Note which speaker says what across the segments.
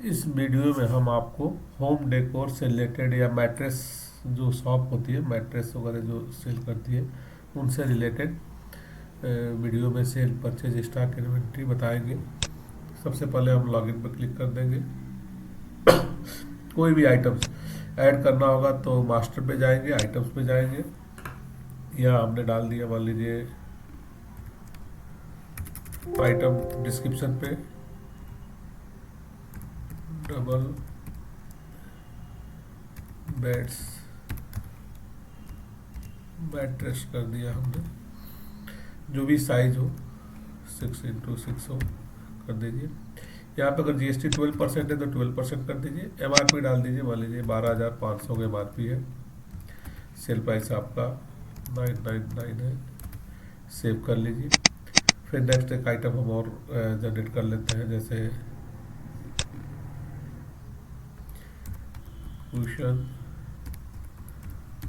Speaker 1: इस वीडियो में हम आपको होम डेकोर से रिलेटेड या मैट्रेस जो शॉप होती है, मैट्रेस वगैरह जो सेल करती है, उनसे रिलेटेड वीडियो में सेल परचेज स्टॉक इन्वेंट्री बताएंगे। सबसे पहले हम लॉगिन पर क्लिक कर देंगे। कोई भी आइटम्स ऐड करना होगा तो मास्टर पे जाएंगे, आइटम्स पे जाएंगे। यहाँ हमने डाल दिया, मान लीजिए आइटम डिस्क्रिप्शन पे डबल बेड्स मैट्रेस कर दिया हमने, जो भी साइज हो 6x6 हो कर दीजिए। यहाँ पे अगर जीएसटी 12% है तो 12% कर दीजिए। एमआरपी डाल दीजिए, मान लीजिए 12,500 का एमआरपी है। सेल प्राइस आपका 999 है। सेव कर लीजिए। फिर नेक्स्ट एक आइटम हम और जनरेट कर लेते हैं, जैसे कुशन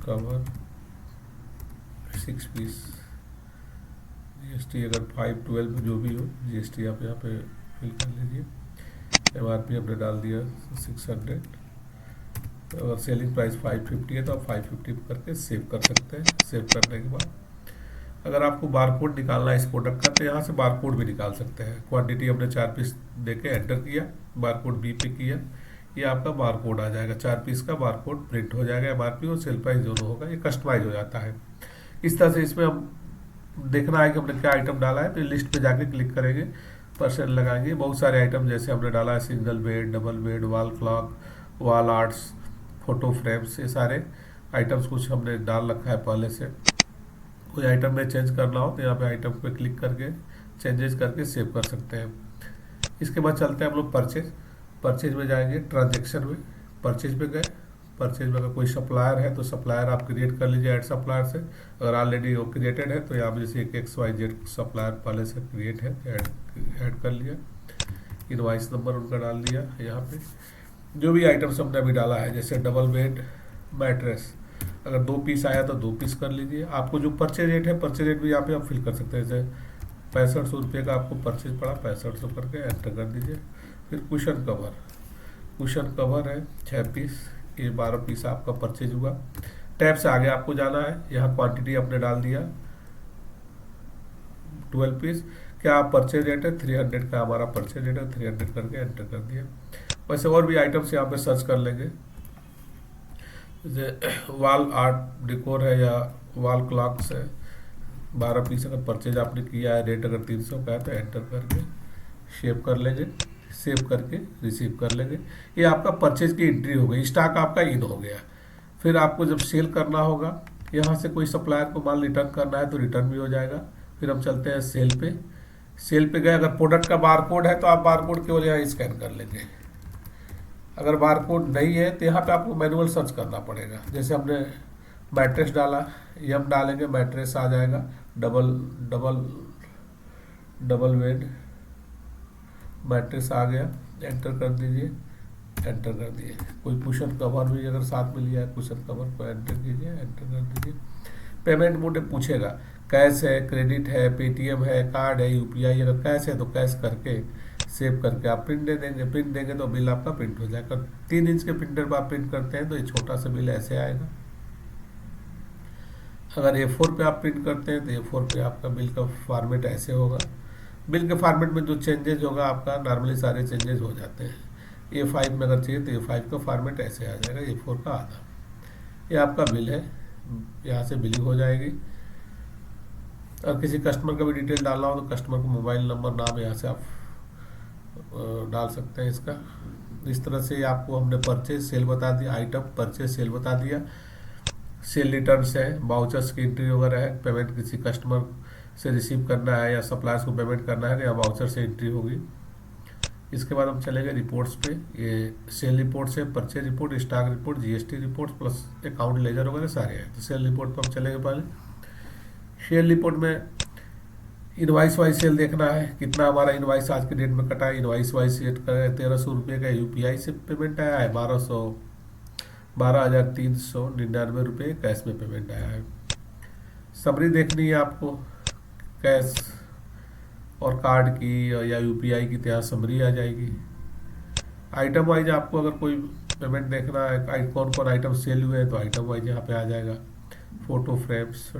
Speaker 1: कवर 6 पीस। जीएसटी अगर 512 जो भी हो, जीएसटी आप यहाँ पे फिल कर लीजिए। एमआरपी हमने डाल दिया 600। अगर सेलिंग प्राइस 550 है तो आप 550 करके सेव कर सकते हैं। सेव करने के बाद अगर आपको बारकोड निकालना है इस प्रोडक्ट का, तो यहाँ से बारकोड भी निकाल सकते हैं। क्वांटिटी हमने 4 पीस देके एंटर किया, बारकोड बी पे किया, ये आपका बारकोड आ जाएगा। 4 पीस का बारकोड प्रिंट हो जाएगा। एमआरपी और सेल प्राइस दोनों होगा, ये कस्टमाइज हो जाता है। इस तरह से इसमें हम देखना है कि हमने क्या आइटम डाला है, तो लिस्ट पे जाके क्लिक करेंगे, परसेंट लगाएंगे। बहुत सारे आइटम जैसे हमने डाला है single bed, double bed, wall clock, wall arts, photo frames, ये सारे आइटम्स कुछ हमने डाल रखा है पहले से। कोई आइटम में चेंज करना हो तो यहाँ पे आइटम पे क्लिक करके चेंजेस करके सेव कर सकते हैं। इसके बाद चलते हैं हम लोग परचेज। परचेज में जाएंगे, ट्रांजेक्शन में परचेज पे गए। परचेज में अगर कोई सप्लायर है तो सप्लायर आप क्रिएट कर लीजिए ऐड सप्लायर से। अगर ऑलरेडी वो क्रिएटेड है तो यहाँ पे जैसे एक XYZ सप्लायर पहले से क्रिएट है, ऐड कर लिया। इनवाइस नंबर उनका डाल दिया। यहाँ पे जो भी आइटम्स हमने अभी डाला है, जैसे डबल बेड मैट्रेस, अगर 2 पीस आया तो 2 पीस कर लीजिए। आपको जो परचेज रेट है, परचेज रेट भी यहाँ पे आप फिल कर सकते हैं। जैसे 6500 का आपको परचेज पड़ा, 6500 करके एंटर कर दीजिए। फिर कुशन कवर, कुशन कवर है 6 पीस, ये 12 पीस आपका परचेज हुआ। टैब से आगे आपको जाना है, यहाँ क्वांटिटी आपने डाल दिया 12 पीस। क्या परचेज रेट है 300 का, हमारा परचेज रेट है 300 करके एंटर कर दिया। वैसे और भी आइटम्स यहाँ पे सर्च कर लेंगे, जैसे वॉल आर्ट डेकोर है या वॉल क्लॉक्स है। 12 पीस अगर परचेज आपने किया है, रेट अगर 300 का है तो एंटर करके सेव कर लेंगे। सेव करके रिसीव कर लेंगे। ये आपका परचेज की एंट्री हो गई, स्टॉक आपका इन हो गया। फिर आपको जब सेल करना होगा, यहाँ से कोई सप्लायर को माल रिटर्न करना है तो रिटर्न भी हो जाएगा। फिर हम चलते हैं सेल पे। सेल पे गए, अगर प्रोडक्ट का बारकोड है तो आप बारकोड केवल यहाँ स्कैन कर लेंगे। अगर बारकोड नहीं है तो यहाँ पे आपको मैनुअल सर्च करना पड़ेगा। जैसे हमने मैट्रेस डाला, ये हम डालेंगे, मैट्रेस आ जाएगा। Double double double bed mattress आ गया, एंटर कर दीजिए। एंटर कर दिए। कोई कुशन कवर भी अगर साथ में लिया है, कुशन कवर को एंटर कीजिए, एंटर कर दीजिए। पेमेंट मोड पूछेगा, कैश है, क्रेडिट है, पेटीएम है, कार्ड है, यूपीआई। अगर कैश है तो कैश करके सेव करके आप प्रिंट दे देंगे। प्रिंट देंगे तो बिल आपका प्रिंट हो जाएगा। 3 इंच के प्रिंटर पर आप प्रिंट करते हैं तो ये छोटा सा बिल ऐसे आएगा। अगर A4 पे आप प्रिंट करते हैं तो A4 पे आपका बिल का फॉर्मेट ऐसे होगा। बिल के फॉर्मेट में जो चेंजेस होगा आपका, नॉर्मली सारे चेंजेस हो जाते हैं। A5 में अगर चाहिए तो A5 का फॉर्मेट ऐसे आ जाएगा, A4 का आधा। ये आपका बिल है, यहाँ से बिलिंग हो जाएगी। और किसी कस्टमर का भी डिटेल डालना हो तो कस्टमर का मोबाइल नंबर, नाम यहाँ से आप डाल सकते हैं इसका। इस तरह से आपको हमने परचेज सेल बता दिया, आइटम परचेज सेल बता दिया। सेल रिटर्न्स है, बाउचर्स की एंट्री वगैरह है, पेमेंट किसी कस्टमर से रिसीव करना है या सप्लायर्स को पेमेंट करना है तो या बाउचर से एंट्री होगी। इसके बाद हम चलेंगे रिपोर्ट्स पे। ये सेल रिपोर्ट से purchase report, stock report, GST report plus account laser वगैरह सारे हैं। तो सेल रिपोर्ट पर हम चलेंगे पहले। सेल रिपोर्ट में इनवाइस वाइज सेल देखना है, कितना हमारा इनवाइस आज के डेट में कटा है। इनवाइस वाइज सेट करें, 1300 का यूपीआई से पेमेंट आया है, 12,399 रुपये कैश में पेमेंट आया है। समरी देखनी है आपको, कैश और कार्ड की या यूपीआई की, तो यहाँ समरी आ जाएगी। आइटम वाइज आपको अगर कोई पेमेंट देखना है, कौन कौन आइटम सेल हुए हैं, तो आइटम वाइज यहाँ पे आ जाएगा। Photo frames,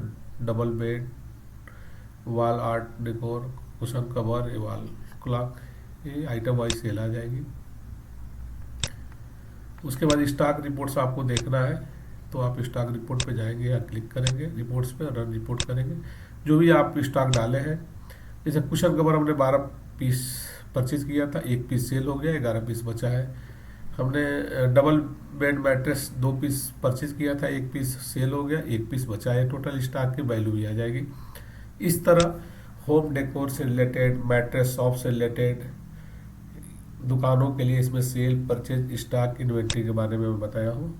Speaker 1: double bed, wall art decor, cushion cover, ये वॉल क्लॉक, ये आइटम वाइज सेल आ जाएगी। उसके बाद स्टॉक रिपोर्ट्स आपको देखना है, तो आप स्टॉक रिपोर्ट पे जाएंगे या क्लिक करेंगे रिपोर्ट्स पे, रन रिपोर्ट करेंगे। जो भी आप स्टॉक डाले हैं, जैसे कुशन कवर हमने 12 पीस परचेज किया था, 1 पीस सेल हो गया, 11 पीस बचा है। हमने double bed mattress 2 piece purchase किया था, 1 पीस सेल हो गया, 1 पीस बचा है। टोटल स्टॉक की वैल्यू भी आ जाएगी। इस तरह होम डेकोर से रिलेटेड, मैट्रेस शॉप से रिलेटेड, दुकानों के लिए इसमें सेल, परचेज, स्टॉक, इन्वेंट्री के बारे में मैं बताया हूँ।